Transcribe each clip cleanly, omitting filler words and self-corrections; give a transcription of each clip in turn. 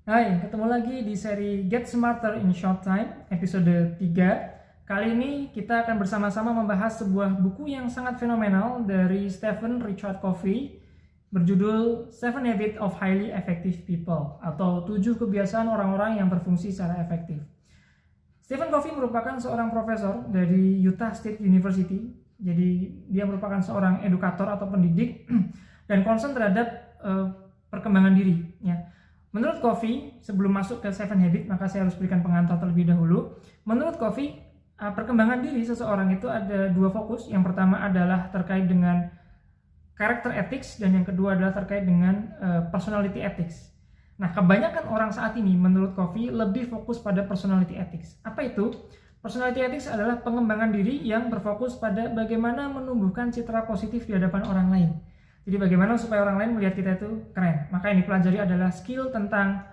Hai, ketemu lagi di seri Get Smarter in Short Time, episode 3. Kali ini kita akan bersama-sama membahas sebuah buku yang sangat fenomenal dari Stephen Richard Covey berjudul 7 Habits of Highly Effective People atau 7 kebiasaan orang-orang yang berfungsi secara efektif. Stephen Covey merupakan seorang profesor dari Utah State University. Jadi dia merupakan seorang edukator atau pendidik dan concern terhadap perkembangan diri, ya. Menurut Covey, sebelum masuk ke 7 Habits, maka saya harus berikan pengantar terlebih dahulu. Menurut Covey, perkembangan diri seseorang itu ada dua fokus. Yang pertama adalah terkait dengan character ethics, dan yang kedua adalah terkait dengan personality ethics. Nah, kebanyakan orang saat ini, menurut Covey, lebih fokus pada personality ethics. Apa itu? Personality ethics adalah pengembangan diri yang berfokus pada bagaimana menumbuhkan citra positif di hadapan orang lain. Jadi bagaimana supaya orang lain melihat kita itu keren. Maka yang dipelajari adalah skill tentang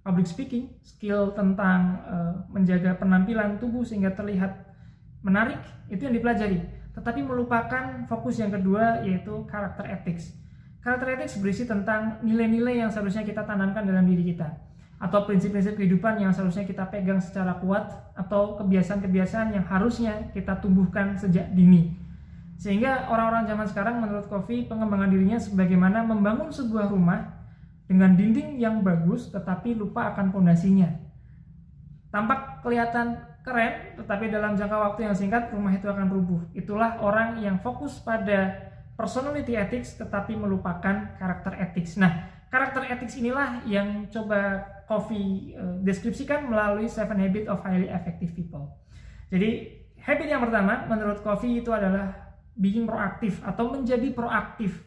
public speaking, skill tentang menjaga penampilan tubuh sehingga terlihat menarik, itu yang dipelajari. Tetapi melupakan fokus yang kedua, yaitu character ethics. Character ethics berisi tentang nilai-nilai yang seharusnya kita tanamkan dalam diri kita, atau prinsip-prinsip kehidupan yang seharusnya kita pegang secara kuat, atau kebiasaan-kebiasaan yang harusnya kita tumbuhkan sejak dini. Sehingga orang-orang zaman sekarang menurut Covey, pengembangan dirinya sebagaimana membangun sebuah rumah dengan dinding yang bagus tetapi lupa akan pondasinya. Tampak kelihatan keren, tetapi dalam jangka waktu yang singkat rumah itu akan rubuh. Itulah orang yang fokus pada personality ethics tetapi melupakan karakter ethics. Nah, karakter ethics inilah yang coba Covey deskripsikan melalui 7 Habits of Highly Effective People. Jadi habit yang pertama menurut Covey itu adalah being proaktif atau menjadi proaktif.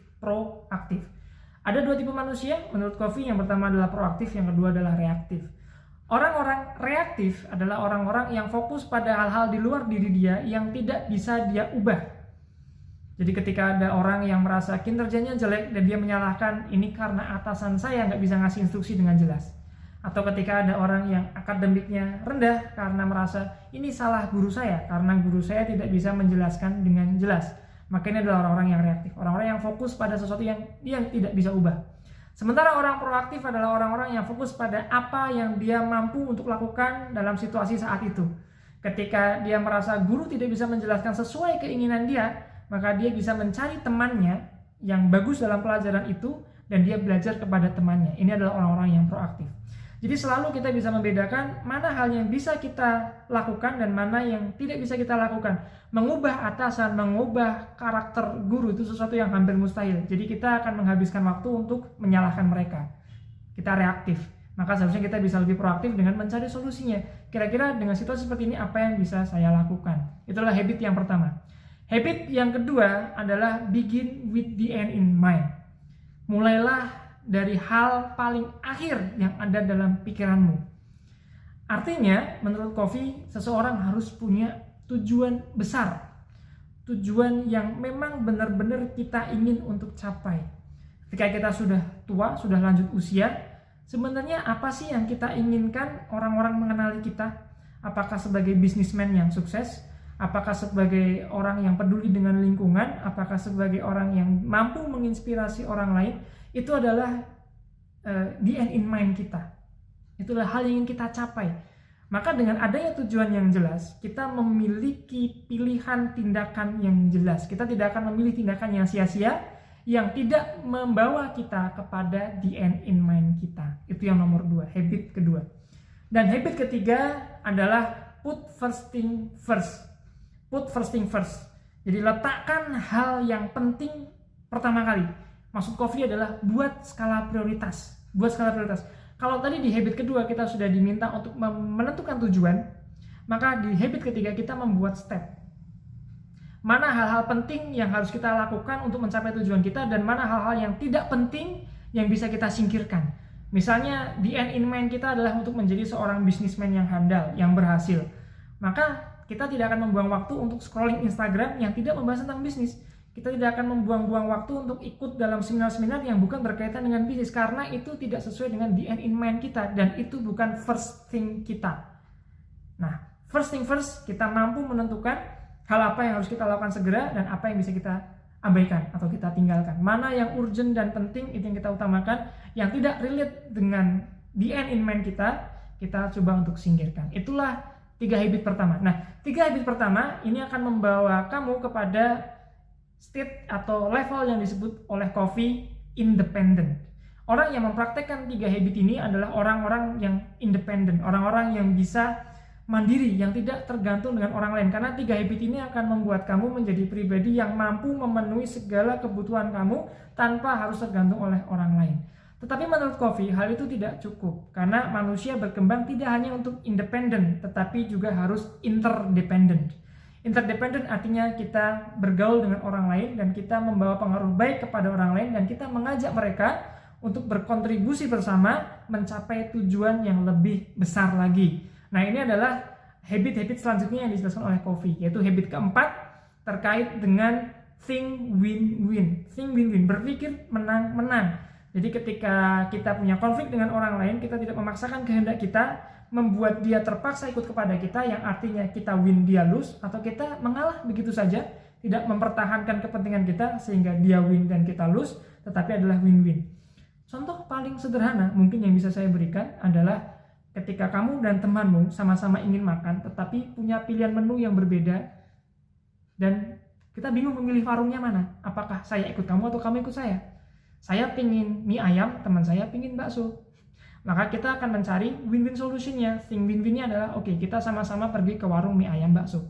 Ada dua tipe manusia menurut Covey. Yang pertama adalah proaktif, yang kedua adalah reaktif. Orang-orang reaktif adalah orang-orang yang fokus pada hal-hal di luar diri dia yang tidak bisa dia ubah. Jadi ketika ada orang yang merasa kinerjanya jelek dan dia menyalahkan ini karena atasan saya nggak bisa ngasih instruksi dengan jelas. Atau ketika ada orang yang akademiknya rendah karena merasa ini salah guru saya karena guru saya tidak bisa menjelaskan dengan jelas. Maka ini adalah orang-orang yang reaktif, orang-orang yang fokus pada sesuatu yang dia tidak bisa ubah. Sementara orang proaktif adalah orang-orang yang fokus pada apa yang dia mampu untuk lakukan dalam situasi saat itu. Ketika dia merasa guru tidak bisa menjelaskan sesuai keinginan dia, maka dia bisa mencari temannya yang bagus dalam pelajaran itu dan dia belajar kepada temannya. Ini adalah orang-orang yang proaktif. Jadi selalu kita bisa membedakan mana hal yang bisa kita lakukan dan mana yang tidak bisa kita lakukan. Mengubah atasan, mengubah karakter guru itu sesuatu yang hampir mustahil. Jadi kita akan menghabiskan waktu untuk menyalahkan mereka. Kita reaktif. Maka seharusnya kita bisa lebih proaktif dengan mencari solusinya. Kira-kira dengan situasi seperti ini apa yang bisa saya lakukan? Itulah habit yang pertama. Habit yang kedua adalah begin with the end in mind. Mulailah dari hal paling akhir yang ada dalam pikiranmu. Artinya, menurut Covey, seseorang harus punya tujuan besar. Tujuan yang memang benar-benar kita ingin untuk capai. Ketika kita sudah tua, sudah lanjut usia, sebenarnya apa sih yang kita inginkan orang-orang mengenali kita? Apakah sebagai bisnismen yang sukses? Apakah sebagai orang yang peduli dengan lingkungan? Apakah sebagai orang yang mampu menginspirasi orang lain? Itu adalah the end in mind kita. Itulah hal yang ingin kita capai. Maka dengan adanya tujuan yang jelas, kita memiliki pilihan tindakan yang jelas. Kita tidak akan memilih tindakan yang sia-sia, yang tidak membawa kita kepada the end in mind kita. Itu yang nomor 2, habit kedua. Dan habit ketiga adalah put first thing first. Put first thing first. Jadi letakkan hal yang penting pertama kali. Maksud Covey adalah buat skala prioritas. Kalau tadi di habit kedua kita sudah diminta untuk menentukan tujuan, maka di habit ketiga kita membuat step. Mana hal-hal penting yang harus kita lakukan untuk mencapai tujuan kita dan mana hal-hal yang tidak penting yang bisa kita singkirkan. Misalnya the end in mind kita adalah untuk menjadi seorang bisnismen yang handal, yang berhasil. Maka kita tidak akan membuang waktu untuk scrolling Instagram yang tidak membahas tentang bisnis. Kita tidak akan membuang-buang waktu untuk ikut dalam seminar-seminar yang bukan berkaitan dengan bisnis karena itu tidak sesuai dengan the end in mind kita dan itu bukan first thing kita. Nah, first thing first, kita mampu menentukan hal apa yang harus kita lakukan segera dan apa yang bisa kita abaikan atau kita tinggalkan. Mana yang urgent dan penting itu yang kita utamakan, yang tidak relate dengan the end in mind kita coba untuk singkirkan. Itulah 3 habit pertama. Nah, 3 habit pertama ini akan membawa kamu kepada state atau level yang disebut oleh Covey independent. Orang yang mempraktekkan 3 habit ini adalah orang-orang yang independen, orang-orang yang bisa mandiri, yang tidak tergantung dengan orang lain. Karena 3 habit ini akan membuat kamu menjadi pribadi yang mampu memenuhi segala kebutuhan kamu tanpa harus tergantung oleh orang lain. Tetapi menurut Covey, hal itu tidak cukup, karena manusia berkembang tidak hanya untuk independen, tetapi juga harus interdependent. Interdependent artinya kita bergaul dengan orang lain dan kita membawa pengaruh baik kepada orang lain dan kita mengajak mereka untuk berkontribusi bersama mencapai tujuan yang lebih besar lagi. Nah, ini adalah habit-habit selanjutnya yang dijelaskan oleh Covey, yaitu habit keempat terkait dengan think win-win. Think win-win, berpikir menang-menang. Jadi ketika kita punya konflik dengan orang lain, kita tidak memaksakan kehendak kita, membuat dia terpaksa ikut kepada kita, yang artinya kita win dia lose, atau kita mengalah begitu saja, tidak mempertahankan kepentingan kita sehingga dia win dan kita lose, tetapi adalah win-win. Contoh paling sederhana mungkin yang bisa saya berikan adalah ketika kamu dan temanmu sama-sama ingin makan, tetapi punya pilihan menu yang berbeda, dan kita bingung memilih warungnya mana. Apakah saya ikut kamu atau kamu ikut saya? Saya pingin mie ayam, teman saya pingin bakso. Maka kita akan mencari win-win solutionnya. Think win-winnya adalah, oke, kita sama-sama pergi ke warung mie ayam bakso.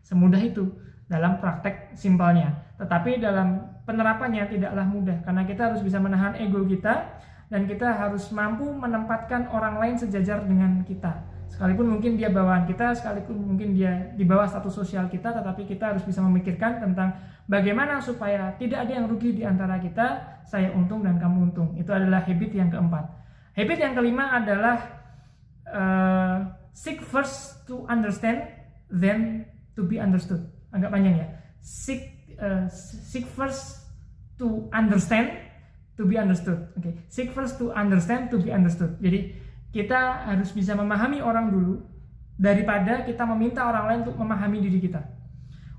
Semudah itu dalam praktek simpelnya. Tetapi dalam penerapannya tidaklah mudah, karena kita harus bisa menahan ego kita, dan kita harus mampu menempatkan orang lain sejajar dengan kita. Sekalipun mungkin dia bawaan kita, sekalipun mungkin dia di bawah status sosial kita, tetapi kita harus bisa memikirkan tentang bagaimana supaya tidak ada yang rugi di antara kita, saya untung dan kamu untung. Itu adalah habit yang keempat. Habit yang kelima adalah seek first to understand, then to be understood. Agak panjang ya. Seek first to understand, to be understood. Okay. Seek first to understand, to be understood. Jadi kita harus bisa memahami orang dulu daripada kita meminta orang lain untuk memahami diri kita.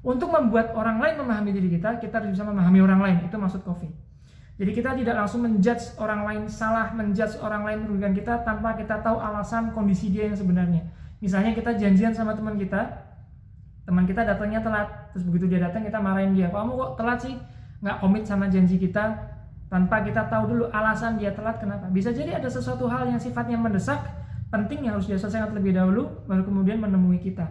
Untuk membuat orang lain memahami diri kita harus bisa memahami orang lain. Itu maksud Covey. Jadi kita tidak langsung menjudge orang lain salah, menjudge orang lain merugikan kita tanpa kita tahu alasan kondisi dia yang sebenarnya. Misalnya kita janjian sama teman kita datangnya telat, terus begitu dia datang kita marahin dia, kamu kok telat sih, nggak komit sama janji kita, tanpa kita tahu dulu alasan dia telat kenapa. Bisa jadi ada sesuatu hal yang sifatnya mendesak, penting yang harus dia selesaikan terlebih dahulu, baru kemudian menemui kita.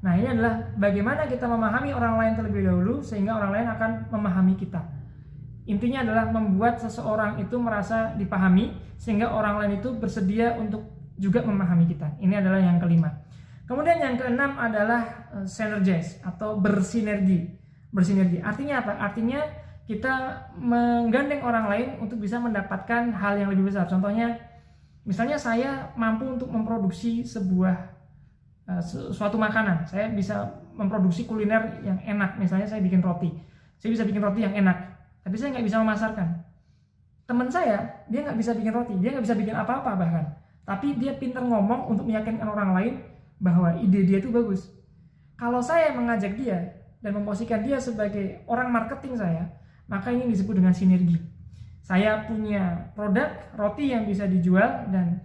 Nah, ini adalah bagaimana kita memahami orang lain terlebih dahulu sehingga orang lain akan memahami kita. Intinya adalah membuat seseorang itu merasa dipahami sehingga orang lain itu bersedia untuk juga memahami kita. Ini adalah yang kelima. Kemudian yang keenam adalah synergize atau bersinergi. Bersinergi artinya apa? Artinya kita menggandeng orang lain untuk bisa mendapatkan hal yang lebih besar. Contohnya, misalnya saya mampu untuk memproduksi suatu makanan. Saya bisa memproduksi kuliner yang enak. Misalnya saya bikin roti. Saya bisa bikin roti yang enak, tapi saya nggak bisa memasarkan. Teman saya, dia nggak bisa bikin roti, dia nggak bisa bikin apa-apa bahkan. Tapi dia pintar ngomong untuk meyakinkan orang lain bahwa ide dia itu bagus. Kalau saya mengajak dia dan memposisikan dia sebagai orang marketing saya, maka ini disebut dengan sinergi. Saya punya produk roti yang bisa dijual dan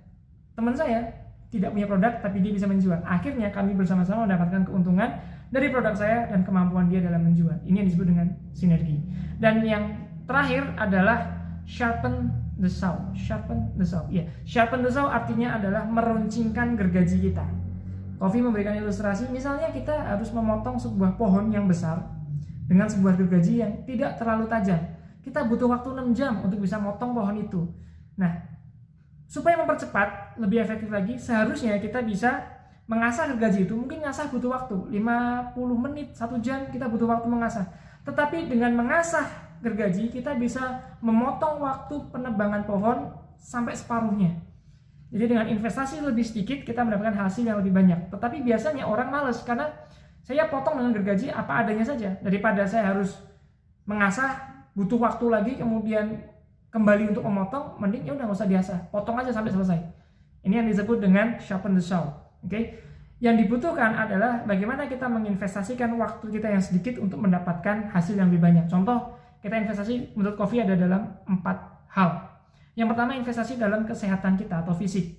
teman saya tidak punya produk tapi dia bisa menjual. Akhirnya kami bersama-sama mendapatkan keuntungan dari produk saya dan kemampuan dia dalam menjual. Ini yang disebut dengan sinergi. Dan yang terakhir adalah sharpen the saw. Sharpen the saw. Ya, sharpen the saw artinya adalah meruncingkan gergaji kita. Covey memberikan ilustrasi, misalnya kita harus memotong sebuah pohon yang besar dengan sebuah gergaji yang tidak terlalu tajam. Kita butuh waktu 6 jam untuk bisa motong pohon itu. Nah, supaya mempercepat, lebih efektif lagi, seharusnya kita bisa mengasah gergaji itu. Mungkin ngasah butuh waktu 50 menit, 1 jam kita butuh waktu mengasah. Tetapi dengan mengasah gergaji, kita bisa memotong waktu penebangan pohon sampai separuhnya. Jadi dengan investasi lebih sedikit, kita mendapatkan hasil yang lebih banyak. Tetapi biasanya orang malas, karena saya potong dengan gergaji apa adanya saja. Daripada saya harus mengasah, butuh waktu lagi, kemudian kembali untuk memotong, mending ya udah nggak usah diasah, potong aja sampai selesai. Ini yang disebut dengan sharpen the saw. Oke? Yang dibutuhkan adalah bagaimana kita menginvestasikan waktu kita yang sedikit untuk mendapatkan hasil yang lebih banyak. Contoh, kita investasi menurut Covey ada dalam 4 hal. Yang pertama, investasi dalam kesehatan kita atau fisik.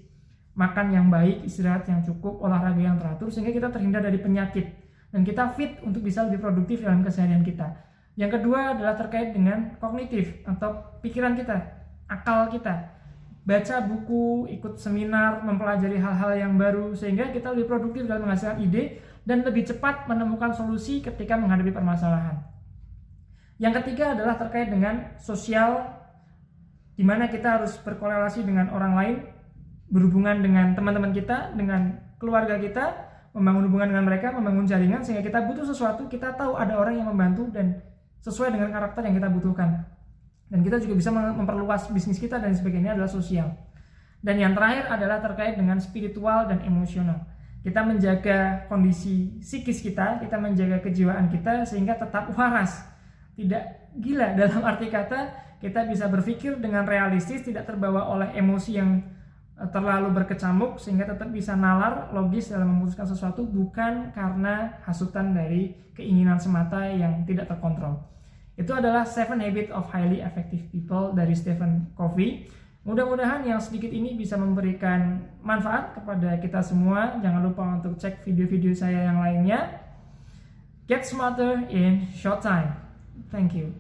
Makan yang baik, istirahat yang cukup, olahraga yang teratur, sehingga kita terhindar dari penyakit dan kita fit untuk bisa lebih produktif dalam keseharian kita. Yang kedua adalah terkait dengan kognitif atau pikiran kita, akal kita. Baca buku, ikut seminar, mempelajari hal-hal yang baru, sehingga kita lebih produktif dalam menghasilkan ide dan lebih cepat menemukan solusi ketika menghadapi permasalahan. Yang ketiga adalah terkait dengan sosial, di mana kita harus berkorelasi dengan orang lain, berhubungan dengan teman-teman kita, dengan keluarga kita, membangun hubungan dengan mereka, membangun jaringan, sehingga kita butuh sesuatu, kita tahu ada orang yang membantu dan sesuai dengan karakter yang kita butuhkan. Dan kita juga bisa memperluas bisnis kita dan sebagainya, adalah sosial. Dan yang terakhir adalah terkait dengan spiritual dan emosional. Kita menjaga kondisi psikis kita menjaga kejiwaan kita sehingga tetap waras, tidak gila dalam arti kata kita bisa berpikir dengan realistis, tidak terbawa oleh emosi yang terlalu berkecamuk, sehingga tetap bisa nalar, logis dalam memutuskan sesuatu, bukan karena hasutan dari keinginan semata yang tidak terkontrol. Itu adalah 7 Habits of Highly Effective People dari Stephen Covey. Mudah-mudahan yang sedikit ini bisa memberikan manfaat kepada kita semua. Jangan lupa untuk cek video-video saya yang lainnya. Get smarter in short time. Thank you.